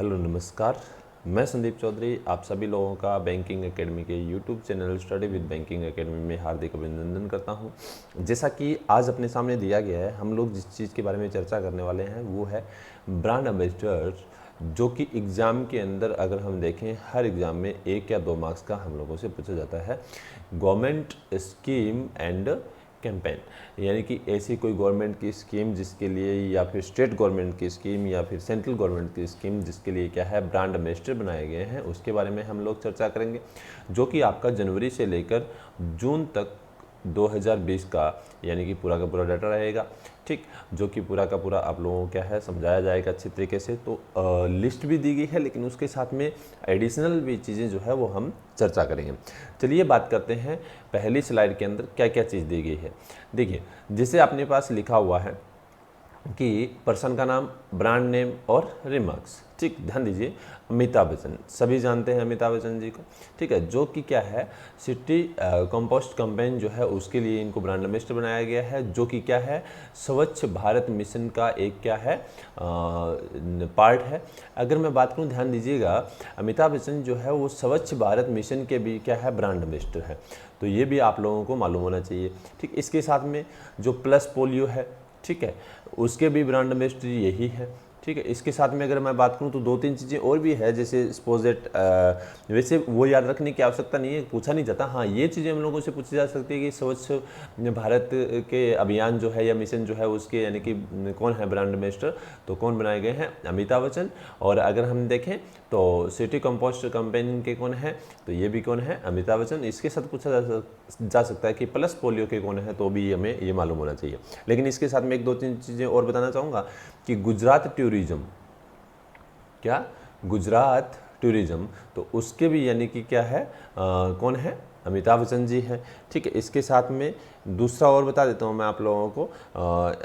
Hello नमस्कार, मैं संदीप चौधरी आप सभी लोगों का बैंकिंग एकेडमी के YouTube channel study with banking academy में हार्दिक अभिनंदन करता हूं। जैसा कि आज अपने सामने दिया गया है, हम लोग जिस चीज़ के बारे में चर्चा करने वाले हैं वो है ब्रांड एम्बेसडर, जो कि एग्ज़ाम के अंदर अगर हम देखें हर एग्ज़ाम में 1 या 2 मार्क्स का हम लोगों से पूछा जाता है। गवर्नमेंट स्कीम एंड कैंपेन, यानी कि ऐसी कोई गवर्नमेंट की स्कीम जिसके लिए, या फिर स्टेट गवर्नमेंट की स्कीम, या फिर सेंट्रल गवर्नमेंट की स्कीम जिसके लिए क्या है ब्रांड एम्बेसडर बनाए गए हैं, उसके बारे में हम लोग चर्चा करेंगे। जो कि आपका जनवरी से लेकर जून तक 2020 का यानी कि पूरा का पूरा डाटा रहेगा, ठीक, जो कि पूरा का पूरा आप लोगों को क्या है समझाया जाएगा अच्छी तरीके से। तो लिस्ट भी दी गई है, लेकिन उसके साथ में एडिशनल भी चीज़ें जो है वो हम चर्चा करेंगे। चलिए बात करते हैं पहली स्लाइड के अंदर क्या क्या चीज़ दी गई है। देखिए, जिसे अपने पास लिखा हुआ है कि पर्सन का नाम, ब्रांड नेम और रिमार्क्स, ठीक, ध्यान दीजिए। अमिताभ बच्चन, सभी जानते हैं अमिताभ बच्चन जी को, ठीक है, जो कि क्या है सिटी कंपोस्ट कैंपेन जो है उसके लिए इनको ब्रांड एम्बेसडर बनाया गया है, जो कि क्या है स्वच्छ भारत मिशन का एक क्या है पार्ट है। अगर मैं बात करूं, ध्यान दीजिएगा, अमिताभ बच्चन जो है वो स्वच्छ भारत मिशन के भी क्या है ब्रांड एम्बेसडर है, तो ये भी आप लोगों को मालूम होना चाहिए, ठीक। इसके साथ में जो प्लस पोलियो है, ठीक है, उसके भी ब्रांड एम्बेसडर यही है, ठीक है। इसके साथ में अगर मैं बात करूं तो 2-3 चीज़ें और भी है, जैसे स्पोजेट, वैसे वो याद रखने की आवश्यकता नहीं है, पूछा नहीं जाता। हाँ, ये चीज़ें हम लोगों से पूछी जा सकती है कि स्वच्छ भारत के अभियान जो है या मिशन जो है उसके यानी कि कौन है ब्रांड एम्बेसडर, तो कौन बनाए गए हैं, अमिताभ बच्चन। और अगर हम देखें तो सिटी कंपोस्ट कैंपेन के कौन है, तो ये भी कौन है, अमिताभ बच्चन। इसके साथ पूछा जा सकता है कि प्लस पोलियो के कौन है, तो भी हमें ये मालूम होना चाहिए। लेकिन इसके साथ में 1-2-3 चीज़ें और बताना चाहूँगा कि गुजरात टूरिज्म, क्या गुजरात टूरिज्म, तो उसके भी यानी कि क्या है कौन है, अमिताभ बच्चन जी हैं, ठीक है। इसके साथ में दूसरा और बता देता हूँ मैं आप लोगों को,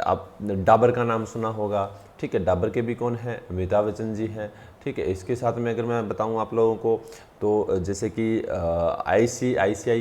आप डाबर का नाम सुना होगा, ठीक है, डाबर के भी कौन है, अमिताभ बच्चन जी हैं, ठीक है। इसके साथ में अगर मैं बताऊँ आप लोगों को तो जैसे कि ICICI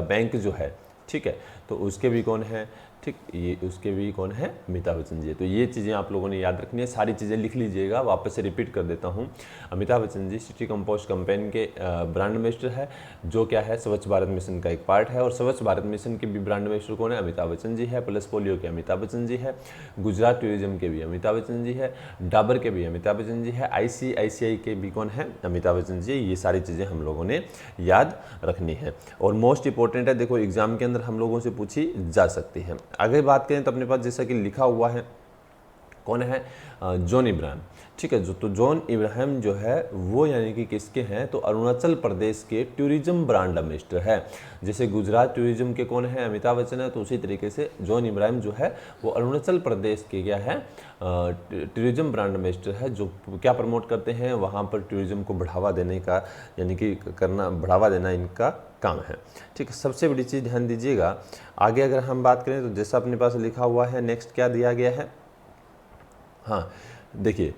बैंक जो है, ठीक है, तो उसके भी कौन है, ठीक, ये उसके भी कौन है, अमिताभ बच्चन जी। तो ये चीज़ें आप लोगों ने याद रखनी है, सारी चीज़ें लिख लीजिएगा। वापस से रिपीट कर देता हूँ, Amitabh Bachchan ji city compost campaign के ब्रांड एम्बेसडर है, जो क्या है स्वच्छ भारत मिशन का एक पार्ट है। और स्वच्छ भारत मिशन के भी ब्रांड एम्बेसडर कौन है, अमिताभ बच्चन जी है। प्लस पोलियो के अमिताभ बच्चन जी है, गुजरात टूरिज्म के भी अमिताभ बच्चन जी है, डाबर के भी अमिताभ बच्चन जी है, ICICI के भी कौन है, अमिताभ बच्चन जी। ये सारी चीज़ें हम लोगों ने याद रखनी है और मोस्ट इंपॉर्टेंट है, देखो एग्जाम के अंदर हम लोगों से पूछी जा सकती है। आगे बात करें तो अपने पास जैसा कि लिखा हुआ है कौन है, जॉन इब्राहिम, ठीक है। जो तो जॉन इब्राहिम जो है वो यानी कि किसके हैं, तो अरुणाचल प्रदेश के टूरिज्म ब्रांड एम्बेसडर है। जैसे गुजरात टूरिज्म के कौन है, अमिताभ बच्चन है, तो उसी तरीके से जॉन इब्राहिम जो है वो अरुणाचल प्रदेश के क्या है टूरिज्म ब्रांड एम्बेसडर है, जो क्या प्रमोट करते हैं वहाँ पर टूरिज्म को बढ़ावा देने का, यानी कि करना, बढ़ावा देना इनका काम है, ठीक है। सबसे बड़ी चीज़ ध्यान दीजिएगा, आगे अगर हम बात करें तो जैसा अपने पास लिखा हुआ है, नेक्स्ट क्या दिया गया है, हाँ देखिए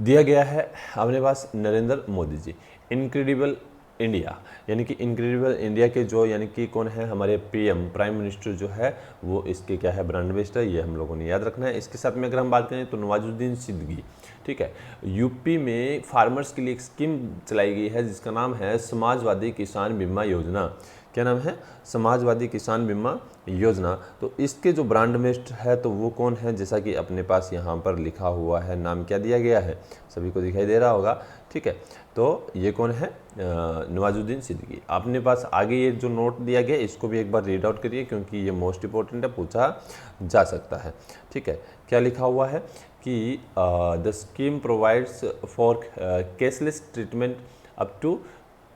दिया गया है अपने पास नरेंद्र मोदी जी, इनक्रेडिबल इंडिया, यानी कि इनक्रेडिबल इंडिया के जो यानी कि कौन है हमारे PM प्राइम मिनिस्टर जो है वो इसके क्या है ब्रांड एम्बेसडर, ये हम लोगों ने याद रखना है। इसके साथ में अगर हम बात करें तो नवाजुद्दीन सिद्दीकी, ठीक है, यूपी में फार्मर्स के लिए एक स्कीम चलाई गई है जिसका नाम है समाजवादी किसान बीमा योजना। क्या नाम है, समाजवादी किसान बीमा योजना। तो इसके जो ब्रांड एम्बेसडर है तो वो कौन है, जैसा कि अपने पास यहाँ पर लिखा हुआ है, नाम क्या दिया गया है, सभी को दिखाई दे रहा होगा, ठीक है। तो ये कौन है, नवाजुद्दीन सिद्दीकी। अपने पास आगे ये जो नोट दिया गया इसको भी एक बार रीड आउट करिए, क्योंकि ये मोस्ट इंपॉर्टेंट है, पूछा जा सकता है, ठीक है। क्या लिखा हुआ है कि the scheme provides for cashless treatment up to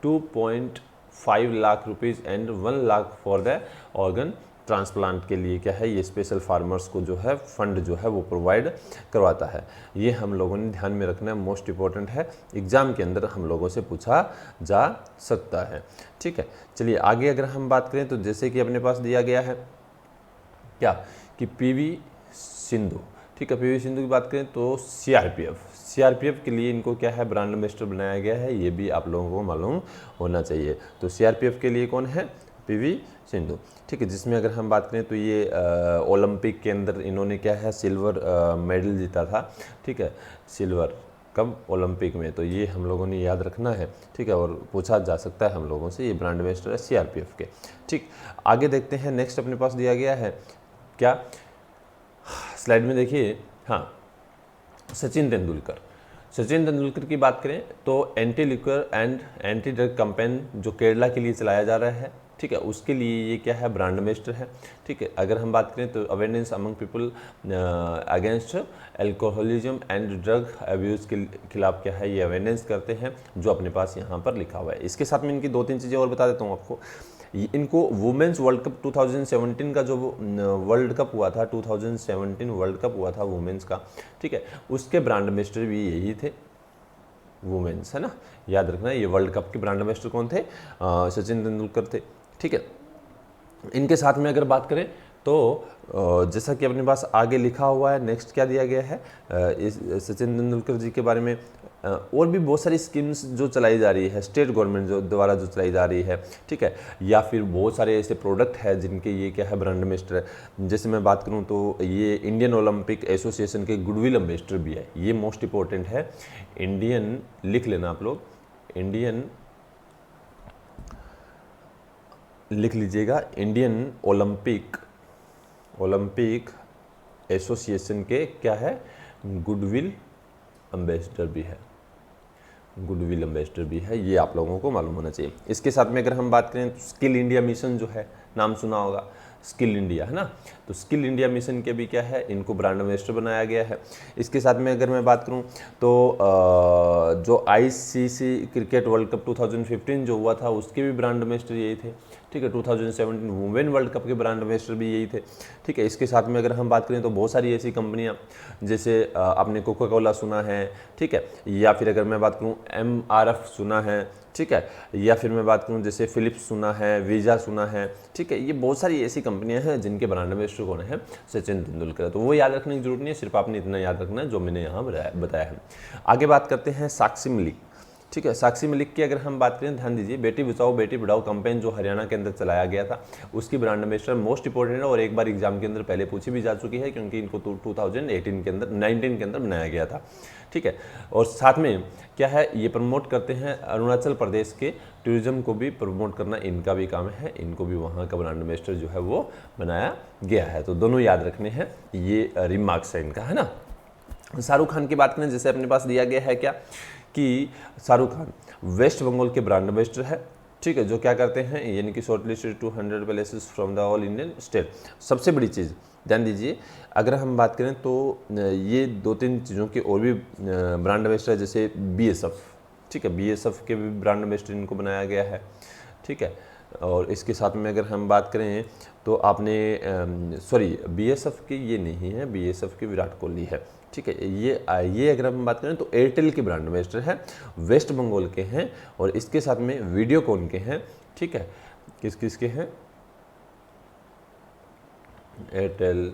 2.5 lakh rupees and 1 lakh for the organ transplant के लिए क्या है ये स्पेशल फार्मर्स को जो है फंड जो है वो प्रोवाइड करवाता है। ये हम लोगों ने ध्यान में रखना है, मोस्ट इंपॉर्टेंट है, एग्जाम के अंदर हम लोगों से पूछा जा सकता है, ठीक है। चलिए आगे अगर हम बात करें तो जैसे कि अपने पास दिया गया है क्या कि PV सिंधु, ठीक है, PV सिंधु की बात करें तो CRPF के लिए इनको क्या है ब्रांड एम्बेसडर बनाया गया है, ये भी आप लोगों को मालूम होना चाहिए। तो CRPF के लिए कौन है, PV सिंधु, ठीक है। जिसमें अगर हम बात करें तो ये ओलंपिक के अंदर इन्होंने क्या है सिल्वर मेडल जीता था, ठीक है, सिल्वर कब? ओलंपिक में। तो ये हम लोगों ने याद रखना है, ठीक है, और पूछा जा सकता है हम लोगों से। ये ब्रांड एम्बेसडर है सीआरपीएफ के। ठीक, आगे देखते हैं। नेक्स्ट अपने पास दिया गया है क्या, स्लाइड में देखिए। हाँ, सचिन तेंदुलकर। सचिन तेंदुलकर की बात करें तो anti liquor and anti drug campaign जो केरला के लिए चलाया जा रहा है, ठीक है, उसके लिए ये क्या है, ब्रांड एम्बेसडर है। ठीक है, अगर हम बात करें तो awareness among people against alcoholism and drug abuse के खिलाफ क्या है, ये अवेयरनेस करते हैं, जो अपने पास यहाँ पर लिखा हुआ है। इसके साथ में इनकी 2-3 चीज़ें और बता देता हूँ आपको। इनको वुमेन्स वर्ल्ड कप 2017 का जो वर्ल्ड कप हुआ था, 2017 वर्ल्ड कप हुआ था वुमेन्स का, ठीक है, उसके ब्रांड एम्बेसडर भी यही थे, वुमेन्स, है ना, याद रखना। ये वर्ल्ड कप के ब्रांड एम्बेसडर कौन थे? सचिन तेंदुलकर थे। ठीक है, इनके साथ में अगर बात करें तो जैसा कि अपने पास आगे लिखा हुआ है, नेक्स्ट क्या दिया गया है, इस सचिन तेंदुलकर जी के बारे में और भी बहुत सारी स्कीम्स जो चलाई जा रही है स्टेट गवर्नमेंट जो द्वारा जो चलाई जा रही है, ठीक है, या फिर बहुत सारे ऐसे प्रोडक्ट है जिनके ये क्या है, ब्रांड एम्बेसडर है। जैसे मैं बात करूं तो ये इंडियन ओलंपिक एसोसिएशन के गुडविल एम्बेसडर भी है। ये मोस्ट इंपॉर्टेंट है, इंडियन, लिख लेना आप लोग, इंडियन, लिख लीजिएगा, इंडियन ओलंपिक एसोसिएशन के क्या है, गुडविल एम्बेसडर भी है, गुडविल एम्बेसडर भी है। ये आप लोगों को मालूम होना चाहिए। इसके साथ में अगर हम बात करें तो स्किल इंडिया मिशन जो है, नाम सुना होगा, स्किल इंडिया, है ना, तो स्किल इंडिया मिशन के भी क्या है, इनको ब्रांड एम्बेसडर बनाया गया है। इसके साथ में अगर मैं बात करूं तो जो आईसीसी क्रिकेट वर्ल्ड कप 2015 जो हुआ था उसके भी ब्रांड एम्बेसडर यही थे। ठीक है, 2017 वुमेन वर्ल्ड कप के ब्रांड एम्बेसडर भी यही थे। ठीक है, इसके साथ में अगर हम बात करें तो बहुत सारी ऐसी कंपनियां, जैसे आपने कोका कोला सुना है, ठीक है, या फिर अगर मैं बात करूं MRF सुना है, ठीक है, या फिर मैं बात करूं जैसे फिलिप्स सुना है, वीज़ा सुना है, ठीक है, ये बहुत सारी ऐसी कंपनियां हैं जिनके ब्रांड एम्बेसडर कौन है, सचिन तेंदुलकर। तो वो याद रखने की जरूरत नहीं है, सिर्फ आपने इतना याद रखना है जो मैंने यहाँ बताया है। आगे बात करते हैं साक्षी मलिक। ठीक है, साक्षी मलिक की अगर हम बात करें, ध्यान दीजिए, बेटी बचाओ बेटी पढ़ाओ कैंपेन जो हरियाणा के अंदर चलाया गया था, उसकी ब्रांड एम्बेसडर मोस्ट इंपॉर्टेंट है और एक बार एग्जाम के अंदर पहले पूछी भी जा चुकी है, क्योंकि इनको 2018 के अंदर 19 के अंदर बनाया गया था। ठीक है, और साथ में क्या है, ये प्रमोट करते हैं अरुणाचल प्रदेश के टूरिज्म को भी प्रमोट करना इनका भी काम है, इनको भी वहाँ का ब्रांड एम्बेसडर जो है वो बनाया गया है। तो दोनों याद रखने हैं, ये रिमार्क्स है इनका, है ना। शाहरुख खान की बात करें, जैसे अपने पास दिया गया है क्या कि शाहरुख खान वेस्ट बंगाल के ब्रांड एम्बेसडर है। ठीक है, जो क्या करते हैं, यानी कि short listed 200 places from the all Indian state. सबसे बड़ी चीज़ ध्यान दीजिए, अगर हम बात करें तो ये 2-3 चीज़ों की और भी ब्रांड एम्बेसडर है, जैसे BSF। ठीक है, BSF के भी ब्रांड एम्बेसडर इनको बनाया गया है। ठीक है, और इसके साथ में अगर हम बात करें तो आपने सॉरी, BSF की ये नहीं है, BSF की विराट कोहली है। ठीक है, ये अगर हम बात करें तो एयरटेल के ब्रांड एम्बेसडर है, वेस्ट बंगाल के हैं, और इसके साथ में वीडियोकॉन के हैं। ठीक है, किस किस के हैं, एयरटेल,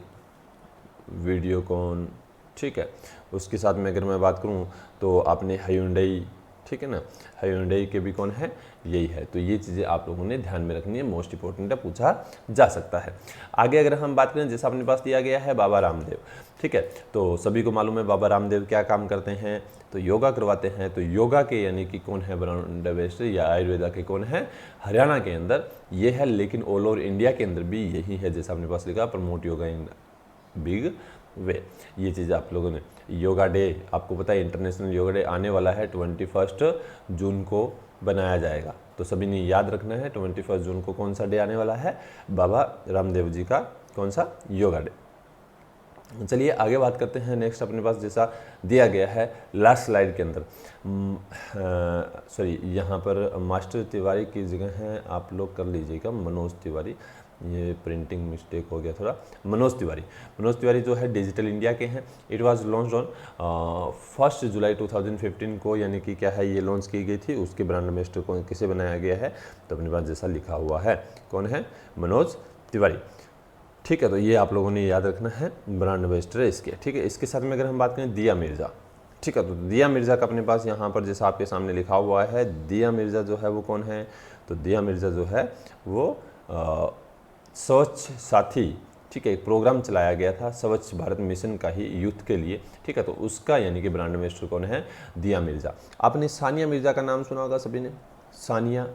वीडियोकॉन। ठीक है, उसके साथ में अगर मैं बात करूं तो आपने हायुंडई, ठीक है ना, हायुंडई के भी कौन है, यही है। तो ये चीज़ें आप लोगों ने ध्यान में रखनी है, मोस्ट इंपॉर्टेंट है, पूछा जा सकता है। आगे अगर हम बात करें, जैसा अपने पास दिया गया है बाबा रामदेव। ठीक है, तो सभी को मालूम है बाबा रामदेव क्या काम करते हैं, तो योगा करवाते हैं। तो योगा के यानी कि कौन है ब्रांड एम्बेसडर, या आयुर्वेदा के कौन है, हरियाणा के अंदर ये है, लेकिन ऑल ओवर इंडिया के अंदर भी यही है, जैसा अपने पास लिखा, promote yoga in big way. ये चीज़ आप लोगों ने, योगा डे आपको पता है, इंटरनेशनल योगा डे आने वाला है, 21 जून को बनाया जाएगा। तो सभी ने याद रखना है, 21 जून को कौन सा डे आने वाला है, बाबा रामदेव जी का कौन सा, योगा डे। चलिए आगे बात करते हैं। नेक्स्ट अपने पास जैसा दिया गया है लास्ट स्लाइड के अंदर, सॉरी, यहाँ पर मास्टर तिवारी की जगह है, आप लोग कर लीजिएगा मनोज तिवारी, ये प्रिंटिंग मिस्टेक हो गया थोड़ा। मनोज तिवारी जो है डिजिटल इंडिया के हैं। इट वाज लॉन्च ऑन 1 जुलाई 2015 को, यानी कि क्या है, ये लॉन्च की गई थी। उसके ब्रांड एम्बेसडर को किसे बनाया गया है, तो अपने पास जैसा लिखा हुआ है, कौन है, मनोज तिवारी। ठीक है, तो ये आप लोगों ने याद रखना है, ब्रांड एम्बेसडर है इसके। ठीक है, इसके साथ में अगर हम बात करें दिया मिर्ज़ा। ठीक है, तो दिया मिर्ज़ा का अपने पास यहाँ पर जैसा आपके सामने लिखा हुआ है, दिया मिर्ज़ा जो है वो कौन है, तो दिया मिर्ज़ा जो है वो स्वच्छ साथी, ठीक है, एक प्रोग्राम चलाया गया था स्वच्छ भारत मिशन का ही यूथ के लिए, ठीक है। तो उसका यानी कि ब्रांड एम्बेसडर कौन है, दिया मिर्जा। आपने सानिया मिर्जा का नाम सुना होगा सभी ने, सानिया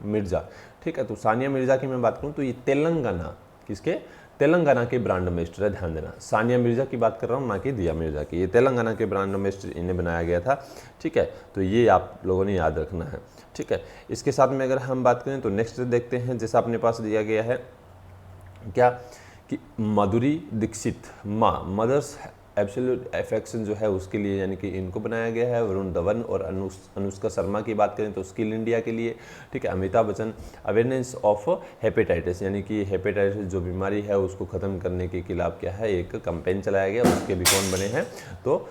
मिर्जा, ठीक है। तो सानिया मिर्जा की मैं बात करूं तो ये तेलंगाना, किसके, तेलंगाना के ब्रांड एम्बेसडर है, ध्यान देना। सानिया मिर्जा की बात कर रहा हूँ, ना कि दिया मिर्जा की। ये तेलंगाना के ब्रांड एम्बेसडर इन्हें बनाया गया था, ठीक है। तो ये आप लोगों ने याद रखना है, ठीक है। इसके साथ में अगर हम बात करें तो नेक्स्ट देखते हैं, जैसा अपने पास दिया गया है क्या कि माधुरी दीक्षित, माँ, मदर्स एब्सोल्यूट अफेक्शन जो है उसके लिए यानी कि इनको बनाया गया है। वरुण धवन और अनुष्का शर्मा की बात करें तो स्किल इंडिया के लिए, ठीक है। Amitabh Bachchan awareness of hepatitis, यानी कि हेपेटाइटिस जो बीमारी है उसको ख़त्म करने के खिलाफ क्या है एक कैंपेन चलाया गया, उसके भी कौन बने हैं, तो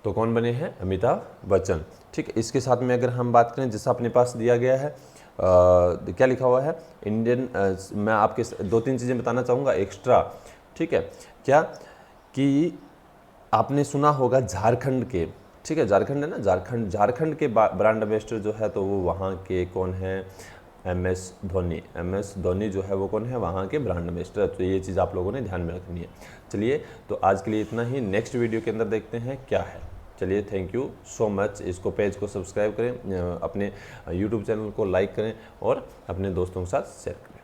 कौन बने हैं, अमिताभ बच्चन, ठीक है। इसके साथ में अगर हम बात करें, जैसा अपने पास दिया गया है क्या लिखा हुआ है, इंडियन, मैं आपके 2-3 चीज़ें बताना चाहूँगा एक्स्ट्रा, ठीक है। क्या कि आपने सुना होगा झारखंड के, ठीक है, झारखंड है ना, झारखंड के ब्रांड एम्बेसडर जो है तो वो वहाँ के कौन है, MS धोनी। MS धोनी जो है वो कौन है, वहाँ के ब्रांड एम्बेसडर। तो ये चीज़ आप लोगों ने ध्यान में रखनी है। चलिए, तो आज के लिए इतना ही, नेक्स्ट वीडियो के अंदर देखते हैं क्या है। चलिए, थैंक यू सो मच। इसको पेज को सब्सक्राइब करें, अपने यूट्यूब चैनल को लाइक करें और अपने दोस्तों के साथ शेयर करें।